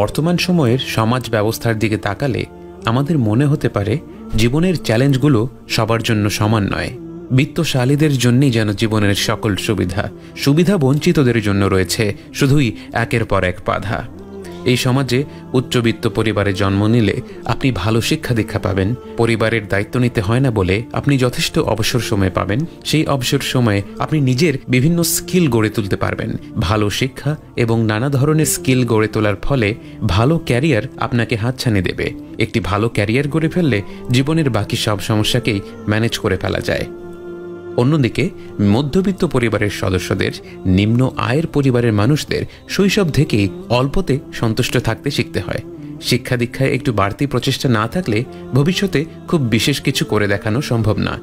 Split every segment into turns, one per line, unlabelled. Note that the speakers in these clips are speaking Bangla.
বর্তমান সময়ের সমাজ ব্যবস্থার দিকে তাকালে আমাদের মনে হতে পারে জীবনের চ্যালেঞ্জগুলো সবার জন্য সমান নয়। বিত্তশালীদের জন্যই যেন জীবনের সকল সুবিধা বঞ্চিতদের জন্য রয়েছে শুধুই একের পর এক বাধা। এই সমাজে উচ্চবিত্ত পরিবারে জন্ম নিলে আপনি ভালো শিক্ষা দীক্ষা পাবেন, পরিবারের দায়িত্ব নিতে হয় না বলে আপনি যথেষ্ট অবসর সময় পাবেন। সেই অবসর সময়ে আপনি নিজের বিভিন্ন স্কিল গড়ে তুলতে পারবেন। ভালো শিক্ষা এবং নানা ধরনের স্কিল গড়ে তোলার ফলে ভালো ক্যারিয়ার আপনাকে হাতছানি দেবে। একটি ভালো ক্যারিয়ার গড়ে ফেললে জীবনের বাকি সব সমস্যাকেই ম্যানেজ করে ফেলা যায়। অন্যদিকে মধ্যবিত্ত পরিবারের সদস্যদের, নিম্ন আয়ের পরিবারের মানুষদের শৈশব থেকেই অল্পতে সন্তুষ্ট থাকতে শিখতে হয়। শিক্ষা দীক্ষায় একটু বাড়তি প্রচেষ্টা না থাকলে ভবিষ্যতে খুব বিশেষ কিছু করে দেখানো সম্ভব না।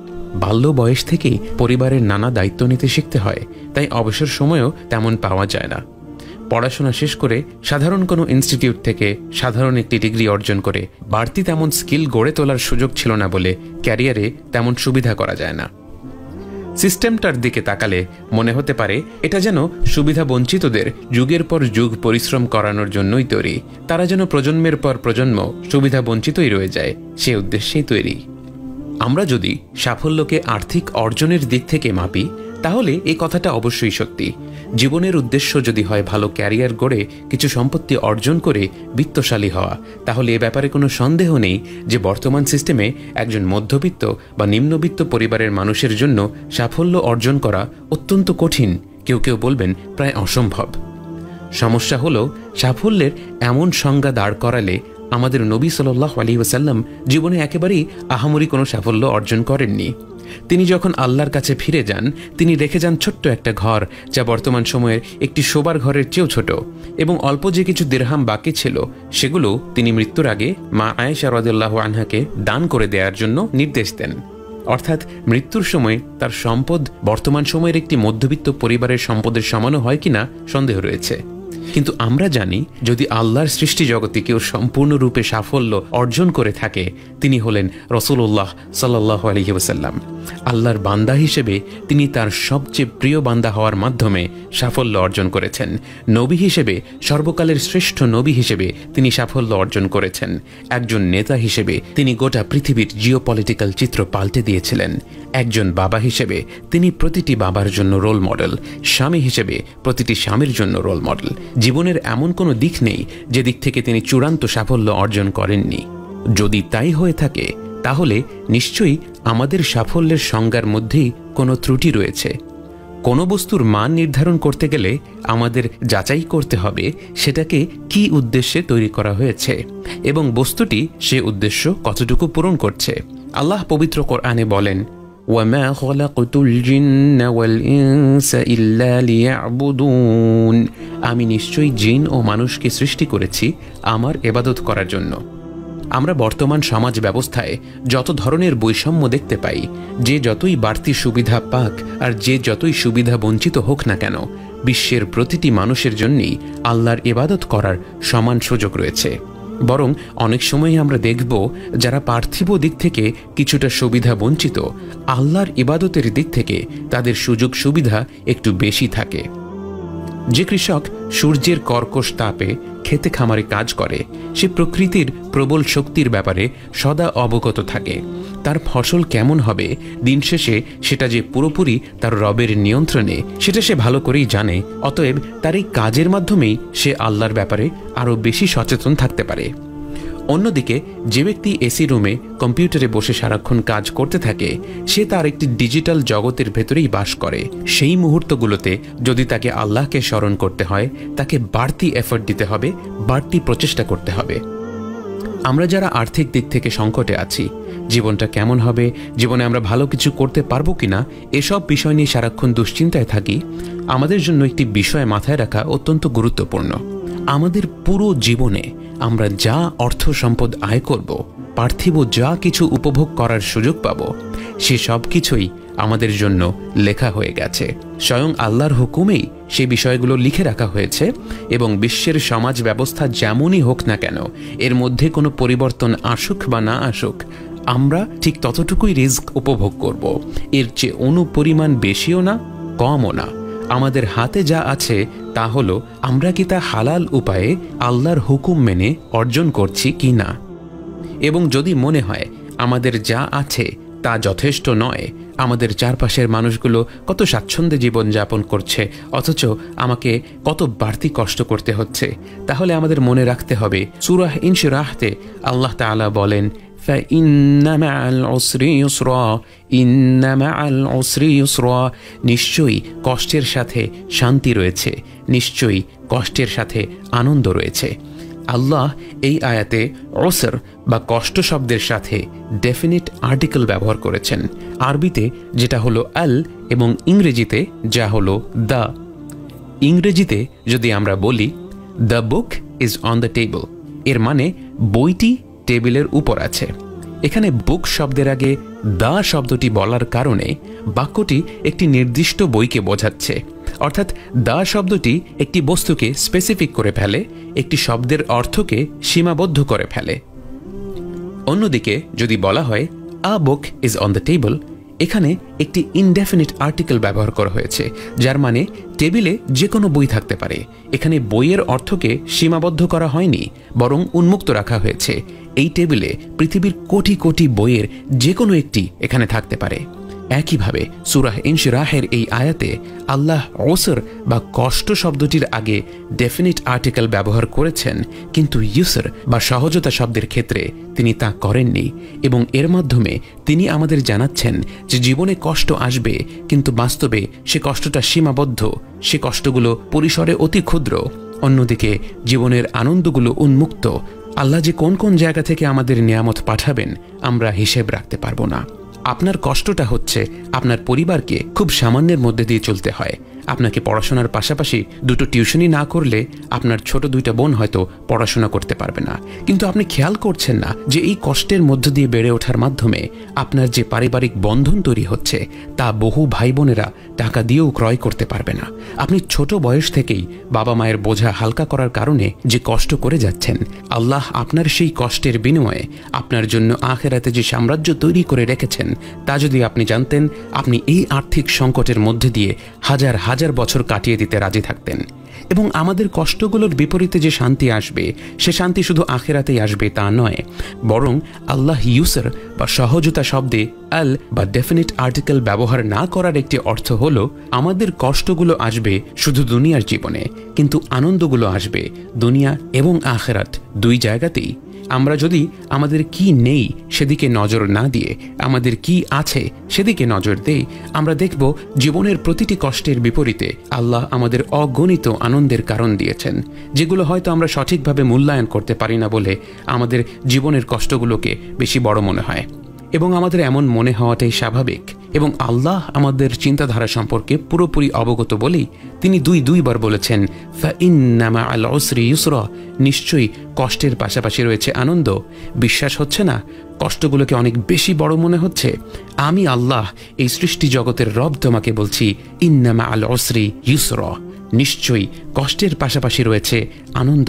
বাল্য বয়স থেকেই পরিবারের নানা দায়িত্ব নিতে শিখতে হয়, তাই অবসর সময়ও তেমন পাওয়া যায় না। পড়াশোনা শেষ করে সাধারণ কোনো ইনস্টিটিউট থেকে সাধারণ একটি ডিগ্রি অর্জন করে বাড়তি তেমন স্কিল গড়ে তোলার সুযোগ ছিল না বলে ক্যারিয়ারে তেমন সুবিধা করা যায় না। সিস্টেমটার দিকে তাকালে মনে হতে পারে এটা যেন সুবিধা বঞ্চিতদের যুগের পর যুগ পরিশ্রম করানোর জন্যই তৈরি। তারা যেন প্রজন্মের পর প্রজন্ম সুবিধা বঞ্চিতই রয়ে যায়, সে উদ্দেশ্যেই তৈরি। আমরা যদি সাফল্যকে আর্থিক অর্জনের দিক থেকে মাপি তাহলে এই কথাটা অবশ্যই সত্যি। জীবনের উদ্দেশ্য যদি হয় ভালো ক্যারিয়ার গড়ে কিছু সম্পত্তি অর্জন করে বিত্তশালী হওয়া, তাহলে এ ব্যাপারে কোনো সন্দেহ নেই যে বর্তমান সিস্টেমে একজন মধ্যবিত্ত বা নিম্নবিত্ত পরিবারের মানুষের জন্য সাফল্য অর্জন করা অত্যন্ত কঠিন, কেউ কেউ বলবেন প্রায় অসম্ভব। সমস্যা হলো সাফল্যের এমন সংজ্ঞা দাঁড় করালে আমাদের নবী সাল্লাল্লাহু আলাইহি ওয়াসাল্লাম জীবনে একেবারেই আহামরি কোনো সাফল্য অর্জন করেননি। তিনি যখন আল্লাহর কাছে ফিরে যান, তিনি রেখে যান ছোট্ট একটা ঘর, যা বর্তমান সময়ের একটি শোবার ঘরের চেয়েও ছোট, এবং অল্প যে কিছু দিরহাম বাকি ছিল সেগুলো তিনি মৃত্যুর আগে মা আয়েশা রাদিয়াল্লাহু আনহাকে দান করে দেওয়ার জন্য নির্দেশ দেন। অর্থাৎ মৃত্যুর সময় তার সম্পদ বর্তমান সময়ের একটি মধ্যবিত্ত পরিবারের সম্পদের সমানও হয় কিনা সন্দেহ রয়েছে। কিন্তু আমরা জানি যদি আল্লাহর সৃষ্টি জগতে কেউ সম্পূর্ণরূপে সাফল্য অর্জন করে থাকে তিনি হলেন রাসূলুল্লাহ সাল্লাল্লাহু আলাইহি ওয়াসাল্লাম। আল্লাহর বান্দা হিসেবে তিনি তার সবচেয়ে প্রিয় বান্দা হওয়ার মাধ্যমে সাফল্য অর্জন করেছেন। নবী হিসেবে, সর্বকালের শ্রেষ্ঠ নবী হিসেবে তিনি সাফল্য অর্জন করেছেন। একজন নেতা হিসেবে তিনি গোটা পৃথিবীর জিওপলিটিক্যাল চিত্র পাল্টে দিয়েছিলেন। একজন বাবা হিসেবে তিনি প্রতিটি বাবার জন্য রোল মডেল, স্বামী হিসেবে প্রতিটি স্বামীর জন্য রোল মডেল। জীবনের এমন কোনো দিক নেই যে দিক থেকে তিনি চূড়ান্ত সাফল্য অর্জন করেননি। যদি তাই হয়ে থাকে তাহলে নিশ্চয়ই আমাদের সাফল্যের সংজ্ঞার মধ্যেই কোনো ত্রুটি রয়েছে। কোনো বস্তুর মান নির্ধারণ করতে গেলে আমাদের যাচাই করতে হবে সেটাকে কী উদ্দেশ্যে তৈরি করা হয়েছে এবং বস্তুটি সে উদ্দেশ্য কতটুকু পূরণ করছে। আল্লাহ পবিত্র কোরআনে বলেন, وَمَا خَلَقْتُ الْجِنَّ وَالْإِنسَ إِلَّا لِيَعْبُدُونَ আমি নিশ্চয়ই জিন ও মানুষকে সৃষ্টি করেছি আমার ইবাদত করার জন্য। আমরা বর্তমান সমাজ ব্যবস্থায় যত ধরনের বৈষম্য দেখতে পাই, যে যতই বাড়তি সুবিধা পাক আর যে যতই সুবিধা বঞ্চিত হোক না কেন, বিশ্বের প্রতিটি মানুষের জন্যই আল্লাহর ইবাদত করার সমান সুযোগ রয়েছে। বরং অনেক সময় আমরা দেখব যারা পার্থিব দিক থেকে কিছুটা সুবিধা বঞ্চিত, আল্লাহর ইবাদতের দিক থেকে তাদের সুযোগ সুবিধা একটু বেশি থাকে। যে কৃষক সূর্যের কর্কশ তাপে খেতে খামারে কাজ করে সে প্রকৃতির প্রবল শক্তির ব্যাপারে সদা অবগত থাকে। তার ফসল কেমন হবে দিন শেষে সেটা যে পুরোপুরি তার রবের নিয়ন্ত্রণে সেটা সে ভালো করেই জানে। অতএব তার এই কাজের মাধ্যমেই সে আল্লাহর ব্যাপারে আরও বেশি সচেতন থাকতে পারে। অন্যদিকে যে ব্যক্তি এসি রুমে কম্পিউটারে বসে সারাক্ষণ কাজ করতে থাকে সে তার একটি ডিজিটাল জগতের ভেতরেই বাস করে। সেই মুহূর্তগুলোতে যদি তাকে আল্লাহকে স্মরণ করতে হয় তাকে বাড়তি এফর্ট দিতে হবে, বাড়তি প্রচেষ্টা করতে হবে। আমরা যারা আর্থিক দিক থেকে সংকটে আছি, জীবনটা কেমন হবে, জীবনে আমরা ভালো কিছু করতে পারবো কিনা এসব বিষয় নিয়ে সারাক্ষণ দুশ্চিন্তায় থাকি, আমাদের জন্য একটি বিষয় মাথায় রাখা অত্যন্ত গুরুত্বপূর্ণ। আমাদের পুরো জীবনে আমরা যা অর্থ সম্পদ আয় করব, পার্থিব যা কিছু উপভোগ করার সুযোগ পাব, সে সব কিছুই আমাদের জন্য লেখা হয়ে গেছে। স্বয়ং আল্লাহর হুকুমেই সে বিষয়গুলো লিখে রাখা হয়েছে এবং বিশ্বের সমাজ ব্যবস্থা যেমনই হোক না কেন, এর মধ্যে কোনো পরিবর্তন আসুক বা না আসুক, আমরা ঠিক ততটুকুই রিস্ক উপভোগ করব। এর চেয়ে অনুপরিমাণ বেশিও না, কমও না। আমাদের হাতে যা আছে তা হলো আমরা কি তা হালাল উপায়ে আল্লাহর হুকুম মেনে অর্জন করছি কি না। এবং যদি মনে হয় আমাদের যা আছে তা যথেষ্ট নয়, আমাদের চারপাশের মানুষগুলো কত স্বাচ্ছন্দ্যে জীবনযাপন করছে অথচ আমাকে কত বাড়তি কষ্ট করতে হচ্ছে, তাহলে আমাদের মনে রাখতে হবে সূরা ইনশিরাহতে আল্লাহ তাআলা বলেন ফাইন্না মাআল উসরি ইউসরা, ইন্না মাআল উসরি ইউসরা, নিশ্চয়ই কষ্টের সাথে শান্তি রয়েছে, নিশ্চয়ই কষ্টের সাথে আনন্দ রয়েছে। আল্লাহ এই আয়াতে ওসর বা কষ্ট শব্দের সাথে ডেফিনিট আর্টিকেল ব্যবহার করেছেন, আরবিতে যেটা হলো আল এবং ইংরেজিতে যা হলো দ্য। ইংরেজিতে যদি আমরা বলি the book is on the table, এর মানে বইটি টেবিলের উপর আছে। এখানে বুক শব্দের আগে দ্য শব্দটি বলার কারণে বাক্যটি একটি নির্দিষ্ট বইকে বোঝাচ্ছে, অর্থাৎ দ্য শব্দটি একটি বস্তুকে স্পেসিফিক করে ফেলে, একটি শব্দের অর্থকে সীমাবদ্ধ করে ফেলে। অন্যদিকে যদি বলা হয় a book is on the table, এখানে একটি ইনডেফিনিট আর্টিকেল ব্যবহার করা হয়েছে, যার মানে টেবিলে যে কোনো বই থাকতে পারে। এখানে বইয়ের অর্থকে সীমাবদ্ধ করা হয়নি, বরং উন্মুক্ত রাখা হয়েছে। এই টেবিলে পৃথিবীর কোটি কোটি বইয়ের যে কোনো একটি এখানে থাকতে পারে। একইভাবে সূরা ইনশিরাহের এই আয়াতে আল্লাহ ওসর বা কষ্ট শব্দটির আগে ডেফিনিট আর্টিকেল ব্যবহার করেছেন, কিন্তু ইউসর বা সহজতা শব্দের ক্ষেত্রে তিনি তা করেননি। এবং এর মাধ্যমে তিনি আমাদের জানাচ্ছেন যে জীবনে কষ্ট আসবে, কিন্তু বাস্তবে সে কষ্টটা সীমাবদ্ধ, সে কষ্টগুলো পরিসরে অতি ক্ষুদ্র। অন্যদিকে জীবনের আনন্দগুলো উন্মুক্ত। আল্লাহ যে কোন কোন জায়গা থেকে আমাদের নিয়ামত পাঠাবেন আমরা হিসেব রাখতে পারবো না। আপনার কষ্টটা হচ্ছে আপনার পরিবারকে খুব সামান্যের মধ্যে দিয়ে চলতে হয়। আপনাকে পড়াশোনার পাশাপাশি দুটো টিউশনই না করলে আপনার ছোট দুইটা বোন হয়তো পড়াশোনা করতে পারবে না, কিন্তু আপনি খেয়াল করছেন না যে এই কষ্টের মধ্য দিয়ে বেড়ে ওঠার মাধ্যমে আপনার যে পারিবারিক বন্ধন তৈরি হচ্ছে তা বহু ভাই বোনেরা টাকা দিয়েও ক্রয় করতে পারবে না। আপনি ছোট বয়স থেকেই বাবা মায়ের বোঝা হালকা করার কারণে যে কষ্ট করে যাচ্ছেন, আল্লাহ আপনার সেই কষ্টের বিনিময়ে আপনার জন্য আখিরাতে যে সাম্রাজ্য তৈরি করে রেখেছেন তা যদি আপনি জানতেন, আপনি এই আর্থিক সংকটের মধ্যে দিয়ে হাজার হাজার বছর কাটিয়ে দিতে রাজি থাকতেন। এবং আমাদের কষ্টগুলোর বিপরীতে যে শান্তি আসবে সে শান্তি শুধু আখিরাতেই আসবে তা নয়, বরং আল্লাহ ইউসর বা সহজতা শব্দে আল বা ডেফিনিট আর্টিকেল ব্যবহার না করার একটি অর্থ হলো আমাদের কষ্টগুলো আসবে শুধু দুনিয়ার জীবনে, কিন্তু আনন্দগুলো আসবে দুনিয়া এবং আখিরাত দুই জায়গাতেই। আমরা যদি আমাদের কি নেই সেদিকে নজর না দিয়ে আমাদের কি আছে সেদিকে নজর দেই, আমরা দেখব জীবনের প্রতিটি কষ্টের বিপরীতে আল্লাহ আমাদের অগণিত আনন্দের কারণ দিয়েছেন, যেগুলো হয়তো আমরা সঠিকভাবে মূল্যায়ন করতে পারি না বলে আমাদের জীবনের কষ্টগুলোকে বেশি বড় মনে হয়। এবং আমাদের এমন মনে হওয়াটাই স্বাভাবিক। এবং আল্লাহ আমাদের চিন্তাধারা সম্পর্কে পুরোপুরি অবগত বলেই তিনি দুইবার বলেছেন ফাইন্না মাআল উসরি ইউসরা, নিশ্চয়ই কষ্টের পাশাপাশি রয়েছে আনন্দ। বিশ্বাস হচ্ছে না? কষ্টগুলোকে অনেক বেশি বড় মনে হচ্ছে? আমি আল্লাহ এই সৃষ্টি জগতের রব তোমাকে বলছি ইন্না মাআল উসরি ইউসরা, নিশ্চয়ই কষ্টের পাশাপাশি রয়েছে আনন্দ।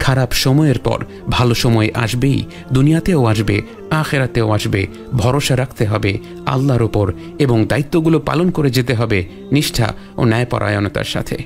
খারাপ সময়ের পর ভালো সময় আসবেই, দুনিয়াতেও আসবে, আখিরাতেও আসবে। ভরসা রাখতে হবে আল্লাহর উপর এবং দায়িত্বগুলো পালন করে যেতে হবে নিষ্ঠা ও ন্যায়পরায়ণতার সাথে।